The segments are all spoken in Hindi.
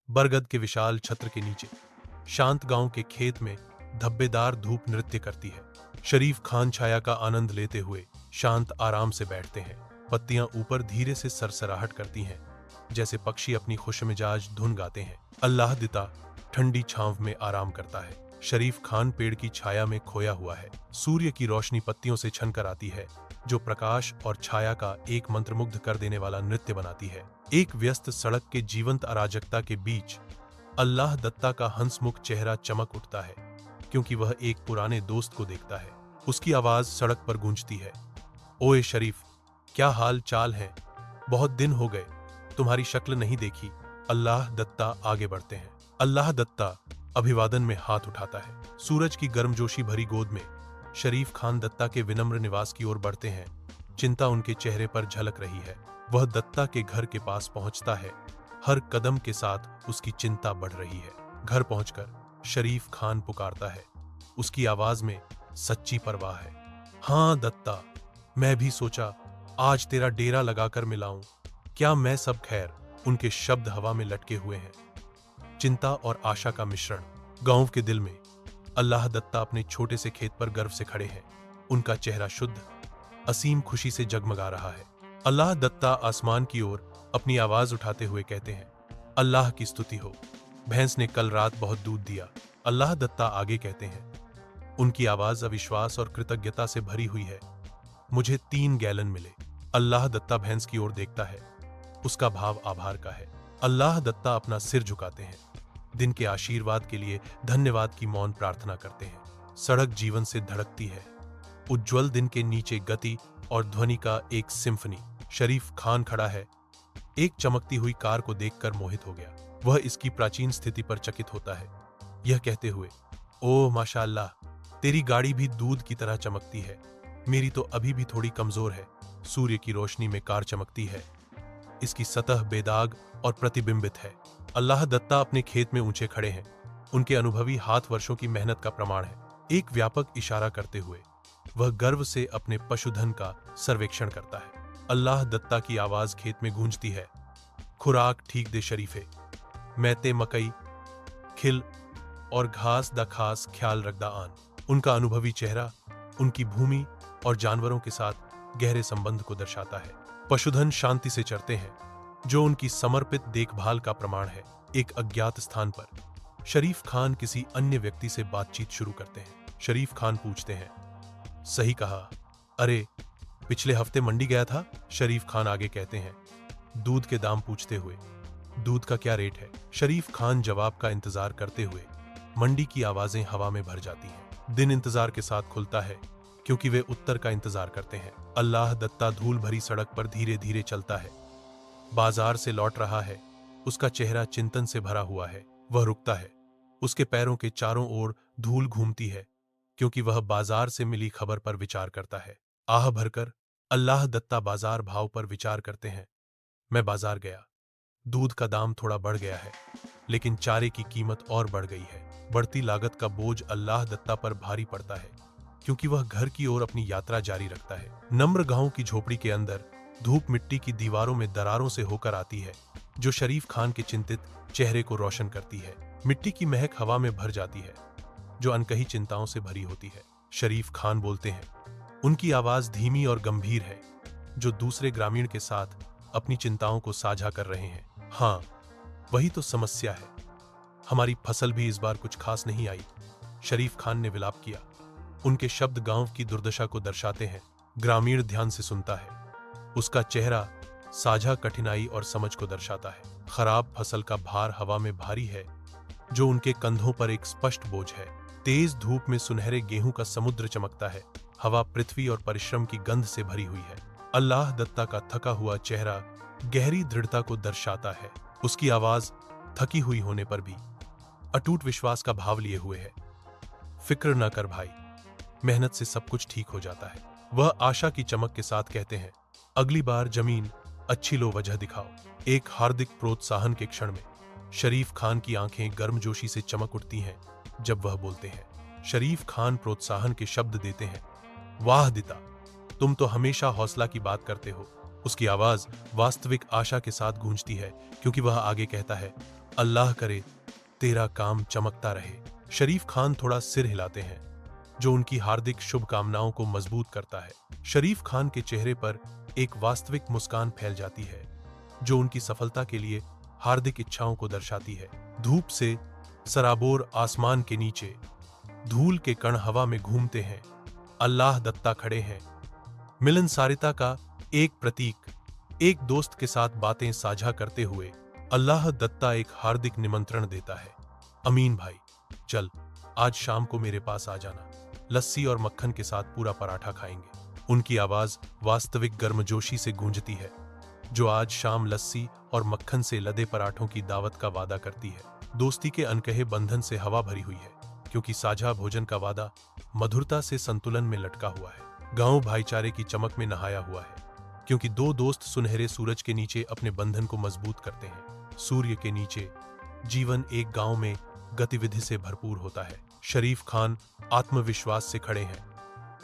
बरगद के विशाल छत्र के नीचे शांत गांव के खेत में धब्बेदार धूप नृत्य करती है। शरीफ खान छाया का आनंद लेते हुए शांत आराम से बैठते हैं। पत्तियां ऊपर धीरे से सरसराहट करती हैं, जैसे पक्षी अपनी खुशमिजाज धुन गाते हैं। अल्लाह दिता ठंडी छांव में आराम करता है। शरीफ खान पेड़ की छाया में खोया हुआ है। सूर्य की रोशनी पत्तियों से छनकर आती है, जो प्रकाश और छाया का एक मंत्रमुग्ध कर देने वाला नृत्य बनाती है। एक व्यस्त सड़क के जीवंत अराजकता के बीच अल्लाह दत्ता का हंसमुख चेहरा चमक उठता है, क्योंकि वह एक पुराने दोस्त को देखता है। उसकी आवाज सड़क पर गूंजती है, ओए शरीफ, क्या हाल चाल है? बहुत दिन हो गए, तुम्हारी शक्ल नहीं देखी। अल्लाह दत्ता आगे बढ़ते हैं। अल्लाह दत्ता अभिवादन में हाथ उठाता है। सूरज की गर्मजोशी भरी गोद में शरीफ खान दत्ता के विनम्र निवास की ओर बढ़ते हैं। चिंता उनके चेहरे पर झलक रही है। वह दत्ता के घर के पास पहुंचता है। हर कदम के साथ उसकी चिंता बढ़ रही है। घर पहुंचकर शरीफ खान पुकारता है। उसकी आवाज में सच्ची परवाह है। हाँ दत्ता, मैं भी सोचा आज तेरा डेरा लगाकर मिलाऊं। क्या मैं सब खैर? उनके शब्द हवा में लटके हुए हैं, चिंता और आशा का मिश्रण। गांव के दिल में अल्लाह दत्ता अपने छोटे से खेत पर गर्व से खड़े हैं। उनका चेहरा शुद्ध, असीम खुशी से जगमगा रहा है। अल्लाह दत्ता आसमान की ओर अपनी आवाज उठाते हुए कहते हैं, अल्लाह की स्तुति हो, भैंस ने कल रात बहुत दूध दिया। अल्लाह दत्ता आगे कहते हैं, उनकी आवाज अविश्वास और कृतज्ञता से भरी हुई है, मुझे 3 गैलन मिले। अल्लाह दत्ता भैंस की ओर देखता है। उसका भाव आभार का है। अल्लाह दत्ता अपना सिर झुकाते हैं। दिन के आशीर्वाद के लिए धन्यवाद की मौन प्रार्थना करते हैं। सड़क जीवन से धड़कती है। उज्ज्वल दिन के नीचे गति और ध्वनि का एक सिम्फनी। शरीफ खान खड़ा है, एक चमकती हुई कार को देखकर मोहित हो गया। वह इसकी प्राचीन स्थिति पर चकित होता है, यह कहते हुए, ओह माशाअल्लाह, तेरी गाड़ी भी दूध की तरह चमकती है। मेरी तो अभी भी थोड़ी कमजोर है। सूर्य की रोशनी में कार चमकती है। इसकी सतह बेदाग और प्रतिबिंबित है। अल्लाह दत्ता अपने खेत में ऊंचे खड़े हैं। उनके अनुभवी हाथ वर्षों की मेहनत का प्रमाण है। एक व्यापक इशारा करते हुए वह गर्व से अपने पशुधन का सर्वेक्षण करता है। अल्लाह दत्ता की आवाज खेत में गूंजती है, खुराक ठीक दे शरीफे, मैते मकई खिल और घास दा खास ख्याल रखदा आन। उनका अनुभवी चेहरा उनकी भूमि और जानवरों के साथ गहरे संबंध को दर्शाता है। पशुधन शांति से चरते हैं, जो उनकी समर्पित देखभाल का प्रमाण है। एक अज्ञात स्थान पर शरीफ खान किसी अन्य व्यक्ति से बातचीत शुरू करते हैं। शरीफ खान पूछते हैं, सही कहा, अरे पिछले हफ्ते मंडी गया था। शरीफ खान आगे कहते हैं, दूध के दाम पूछते हुए, दूध का क्या रेट है? शरीफ खान जवाब का इंतजार करते हुए मंडी की आवाजें हवा में भर जाती हैं। दिन इंतजार के साथ खुलता है, क्योंकि वे उत्तर का इंतजार करते हैं। अल्लाह दत्ता धूल भरी सड़क पर धीरे धीरे चलता है। बाजार से लौट रहा है। उसका चेहरा चिंतन से भरा हुआ है। वह रुकता है। उसके पैरों के चारों ओर धूल घूमती है, क्योंकि वह बाजार से मिली खबर पर विचार करता है। आह भरकर अल्लाह दत्ता बाजार भाव पर विचार करते हैं। मैं बाजार गया, दूध का दाम थोड़ा बढ़ गया है, लेकिन चारे की कीमत और बढ़ गई है। बढ़ती लागत का बोझ अल्लाह दत्ता पर भारी पड़ता है, क्योंकि वह घर की ओर अपनी यात्रा जारी रखता है। नम्र गांव की झोपड़ी के अंदर धूप मिट्टी की दीवारों में दरारों से होकर आती है, जो शरीफ खान के चिंतित चेहरे को रोशन करती है। मिट्टी की महक हवा में भर जाती है, जो अनकही चिंताओं से भरी होती है। शरीफ खान बोलते हैं। उनकी आवाज धीमी और गंभीर है, जो दूसरे ग्रामीण के साथ अपनी चिंताओं को साझा कर रहे हैं। हाँ, वही तो समस्या है। हमारी फसल भी इस बार कुछ खास नहीं आई। शरीफ खान ने विलाप किया। उनके शब्द गांव की दुर्दशा को दर्शाते हैं। ग्रामीण ध्यान से सुनता है। उसका चेहरा साझा कठिनाई और समझ को दर्शाता है। खराब फसल का भार हवा में भारी है, जो उनके कंधों पर एक स्पष्ट बोझ है। तेज धूप में सुनहरे गेहूं का समुद्र चमकता है। हवा पृथ्वी और परिश्रम की गंध से भरी हुई है। अल्लाह दत्ता का थका हुआ चेहरा गहरी दृढ़ता को दर्शाता है। उसकी आवाज थकी हुई होने पर भी अटूट विश्वास का भाव लिए हुए है। फिक्र न कर भाई, मेहनत से सब कुछ ठीक हो जाता है। वह आशा की चमक के साथ कहते हैं, अगली बार जमीन अच्छी लो वजह दिखाओ। एक हार्दिक प्रोत्साहन के क्षण में शरीफ खान की आंखें गर्मजोशी से चमक उठती हैं जब वह बोलते हैं। शरीफ खान प्रोत्साहन के शब्द देते हैं, वाह दिता, तुम तो हमेशा हौसला की बात करते हो। उसकी आवाज वास्तविक आशा के साथ गूंजती है, क्योंकि वह आगे कहता है, अल्लाह करे तेरा काम चमकता रहे। शरीफ खान थोड़ा सिर हिलाते हैं, जो उनकी हार्दिक शुभकामनाओं को मजबूत करता है। शरीफ खान के चेहरे पर एक वास्तविक मुस्कान फैल जाती है, जो उनकी सफलता के लिए हार्दिक इच्छाओं को दर्शाती है। धूप से सराबोर आसमान के नीचे धूल के कण हवा में घूमते हैं। अल्लाह दत्ता खड़े हैं, मिलनसारिता का एक प्रतीक। एक दोस्त के साथ बातें साझा करते हुए अल्लाह दत्ता एक हार्दिक निमंत्रण देता है, अमीन भाई, चल आज शाम को मेरे पास आ जाना, लस्सी और मक्खन के साथ पूरा पराठा खाएंगे। उनकी आवाज वास्तविक गर्मजोशी से गूंजती है, जो आज शाम लस्सी और मक्खन से लदे पराठों की दावत का वादा करती है। दोस्ती के अनकहे बंधन से हवा भरी हुई है, क्योंकि साझा भोजन का वादा मधुरता से संतुलन में लटका हुआ है। गांव भाईचारे की चमक में नहाया हुआ है, क्योंकि दो दोस्त सुनहरे सूरज के नीचे अपने बंधन को मजबूत करते हैं। सूर्य के नीचे जीवन एक गांव में गतिविधि से भरपूर होता है। शरीफ खान आत्मविश्वास से खड़े हैं,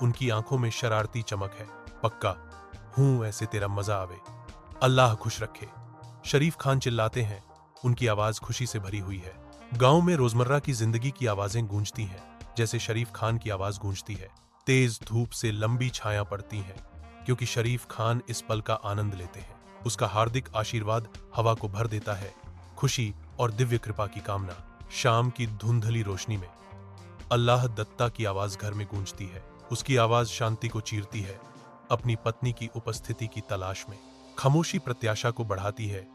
उनकी आंखों में शरारती चमक है। पक्का हूं, ऐसे तेरा मजा आवे, अल्लाह खुश रखे। शरीफ खान चिल्लाते हैं, उनकी आवाज खुशी से भरी हुई है। गांव में रोजमर्रा की जिंदगी की आवाजें गूंजती हैं, जैसे शरीफ खान की आवाज गूंजती है। तेज धूप से लंबी छाया पड़ती हैं, क्योंकि शरीफ खान इस पल का आनंद लेते हैं। उसका हार्दिक आशीर्वाद हवा को भर देता है, खुशी और दिव्य कृपा की कामना। शाम की धुंधली रोशनी में अल्लाह दत्ता की आवाज घर में गूंजती है। उसकी आवाज शांति को चीरती है, अपनी पत्नी की उपस्थिति की तलाश में। खामोशी प्रत्याशा को बढ़ाती है,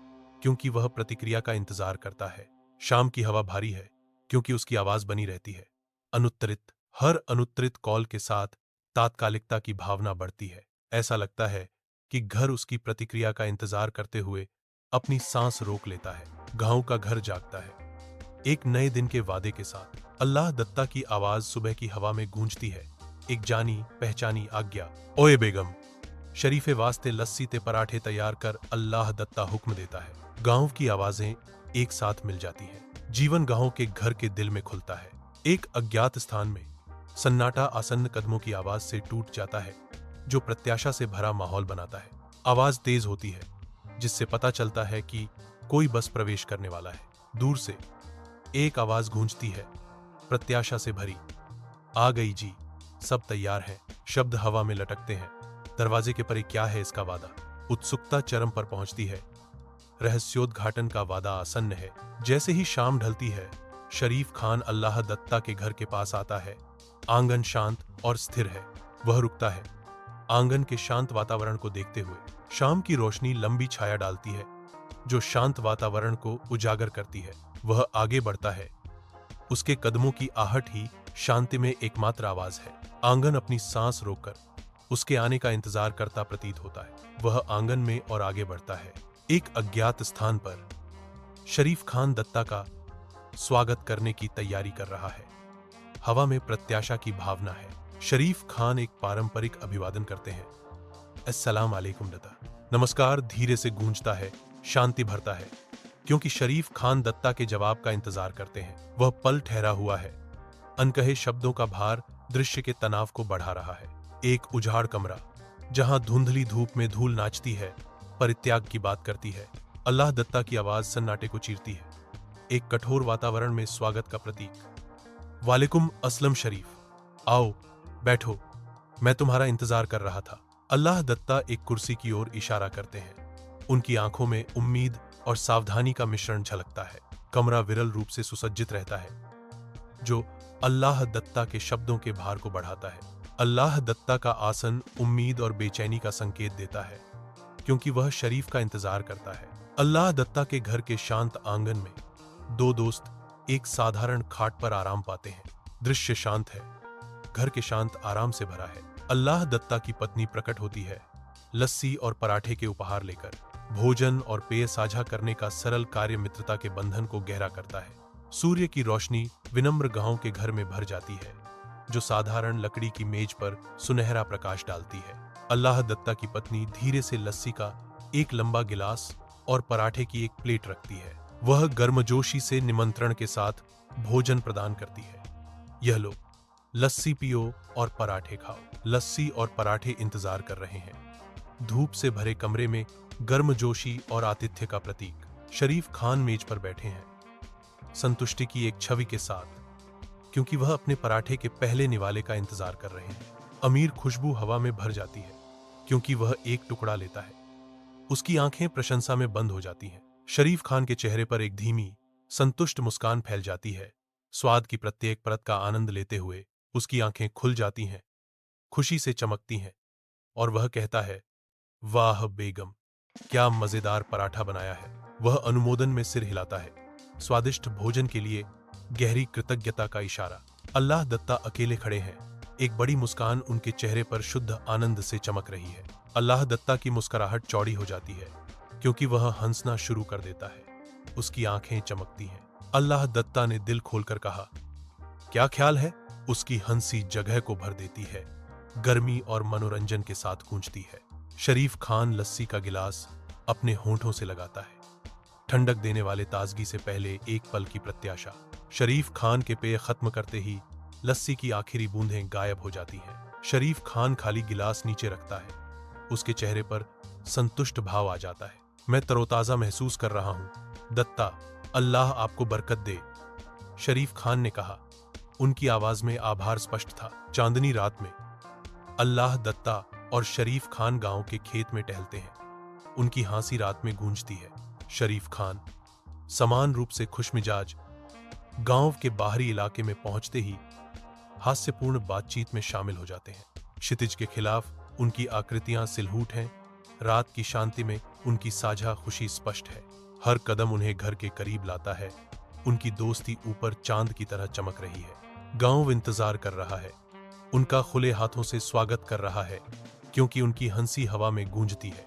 क्योंकि वह प्रतिक्रिया का इंतजार करता है। शाम की हवा भारी है, क्योंकि उसकी आवाज बनी रहती है। अनुत्तरित हर अनुत्तरित कॉल के साथ तात्कालिकता की भावना बढ़ती है। ऐसा लगता है कि घर उसकी प्रतिक्रिया का इंतजार करते हुए अपनी सांस रोक लेता है। गांव का घर जागता है, एक नए दिन के वादे के साथ। अल्लाह दत्ता की आवाज सुबह की हवा में गूंजती है, एक जानी पहचानी आज्ञा। ओए बेगम, शरीफे वास्ते लस्सी ते पराठे तैयार कर, अल्लाह दत्ता हुक्म देता है। गांव की आवाजें एक साथ मिल जाती हैं। जीवन गांव के घर के दिल में खुलता है। एक अज्ञात स्थान में सन्नाटा आसन्न कदमों की आवाज से टूट जाता है, जो प्रत्याशा से भरा माहौल बनाता है। आवाज तेज होती है, जिससे पता चलता है कि कोई बस प्रवेश करने वाला है। दूर से एक आवाज गूंजती है, प्रत्याशा से भरी, आ गई जी, सब तैयार है। शब्द हवा में लटकते हैं। दरवाजे के परे क्या है इसका वादा? उत्सुकता चरम पर पहुंचती है। रहस्योद्घाटन का वादा आसन्न है। जैसे ही शाम ढलती है, शरीफ खान अल्लाह दत्ता के घर के पास आता है। आंगन शांत और स्थिर है। वह रुकता है, आंगन के शांत वातावरण को देखते हुए। शाम की रोशनी लंबी छाया डालती है, जो शांत वातावरण को उजागर करती है। वह आगे बढ़ता है, उसके कदमों की आहट ही शांति में एकमात्र आवाज है। आंगन अपनी सांस रोककर उसके आने का इंतजार करता प्रतीत होता है। वह आंगन में और आगे बढ़ता है। एक अज्ञात स्थान पर शरीफ खान दत्ता का स्वागत करने की तैयारी कर रहा है। हवा में प्रत्याशा की भावना है। शरीफ खान एक पारंपरिक अभिवादन करते हैं, अस्सलाम वालेकुम दत्ता। नमस्कार धीरे से गूंजता है, शांति भरता है, क्योंकि शरीफ खान दत्ता के जवाब का इंतजार करते हैं। वह पल ठहरा हुआ है। अनकहे शब्दों का भार दृश्य के तनाव को बढ़ा रहा है। एक उजाड़ कमरा, जहां धुंधली धूप में धूल नाचती है, परित्याग की बात करती है। अल्लाह दत्ता की आवाज सन्नाटे को चीरती है, एक कठोर वातावरण में स्वागत का प्रतीक। वालेकुम असलम शरीफ, आओ बैठो, मैं तुम्हारा इंतजार कर रहा था। अल्लाह दत्ता एक कुर्सी की ओर इशारा करते हैं। उनकी आंखों में उम्मीद और सावधानी का मिश्रण झलकता है। कमरा विरल रूप से सुसज्जित रहता है, जो अल्लाह दत्ता के शब्दों के भार को बढ़ाता है। अल्लाह दत्ता का आसन उम्मीद और बेचैनी का संकेत देता है, क्योंकि वह शरीफ का इंतजार करता है। अल्लाह दत्ता के घर के शांत आंगन में दो दोस्त एक साधारण खाट पर आराम पाते हैं। दृश्य शांत है, घर के शांत आराम से भरा है। अल्लाह दत्ता की पत्नी प्रकट होती है, लस्सी और पराठे के उपहार लेकर। भोजन और पेय साझा करने का सरल कार्य मित्रता के बंधन को गहरा करता है। सूर्य की रोशनी विनम्र गांव के घर में भर जाती है, जो साधारण लकड़ी की मेज पर सुनहरा प्रकाश डालती है। अल्लाह दत्ता की पत्नी धीरे से लस्सी का एक लंबा गिलास और पराठे की एक प्लेट रखती है। वह गर्मजोशी से निमंत्रण के साथ भोजन प्रदान करती है। यह लो, लस्सी पियो और पराठे खाओ। लस्सी और पराठे इंतजार कर रहे हैं। धूप से भरे कमरे में गर्मजोशी और आतिथ्य का प्रतीक। शरीफ खान मेज पर बैठे हैं, संतुष्टि की एक छवि के साथ, क्योंकि वह अपने पराठे के पहले निवाले का इंतजार कर रहे हैं। अमीर खुशबू हवा में भर जाती है, क्योंकि वह एक टुकड़ा लेता है। उसकी आंखें प्रशंसा में बंद हो जाती हैं। शरीफ खान के चेहरे पर एक धीमी, संतुष्ट मुस्कान फैल जाती है। स्वाद की प्रत्येक परत का आनंद लेते हुए उसकी आंखें खुल जाती हैं, खुशी से चमकती हैं, और वह कहता है, वाह बेगम, क्या मजेदार पराठा बनाया है। वह अनुमोदन में सिर हिलाता है, स्वादिष्ट भोजन के लिए गहरी कृतज्ञता का इशारा। अल्लाह दत्ता अकेले खड़े हैं, एक बड़ी मुस्कान उनके चेहरे पर शुद्ध आनंद से चमक रही है। अल्लाह दत्ता की मुस्कुराहट चौड़ी हो जाती है, क्योंकि वह हंसना शुरू कर देता है। उसकी आंखें चमकती हैं। अल्लाह दत्ता ने दिल खोलकर कहा, क्या ख्याल है? उसकी हंसी जगह को भर देती है, गर्मी और मनोरंजन के साथ गूंजती है। शरीफ खान लस्सी का गिलास अपने होंठों से लगाता है, ठंडक देने वाले ताजगी से पहले एक पल की प्रत्याशा। शरीफ खान के पेय खत्म करते ही लस्सी की आखिरी बूंदें गायब हो जाती हैं। शरीफ खान खाली गिलास नीचे रखता है, उसके चेहरे पर संतुष्ट भाव आ जाता है। मैं तरोताजा महसूस कर रहा हूं, दत्ता, अल्लाह आपको बरकत दे, शरीफ खान ने कहा। उनकी आवाज में आभार स्पष्ट था। चांदनी रात में अल्लाह दत्ता और शरीफ खान गांव के खेत में टहलते हैं। उनकी हंसी रात में गूंजती है। शरीफ खान समान रूप से खुशमिजाज गांव के बाहरी इलाके में पहुंचते ही हास्यपूर्ण बातचीत में शामिल हो जाते हैं। क्षितिज के खिलाफ उनकी आकृतियां सिलहूट हैं। रात की शांति में उनकी साझा खुशी स्पष्ट है। हर कदम उन्हें घर के करीब लाता है। उनकी दोस्ती ऊपर चांद की तरह चमक रही है। गांव इंतजार कर रहा है, उनका खुले हाथों से स्वागत कर रहा है, क्योंकि उनकी हंसी हवा में गूंजती है।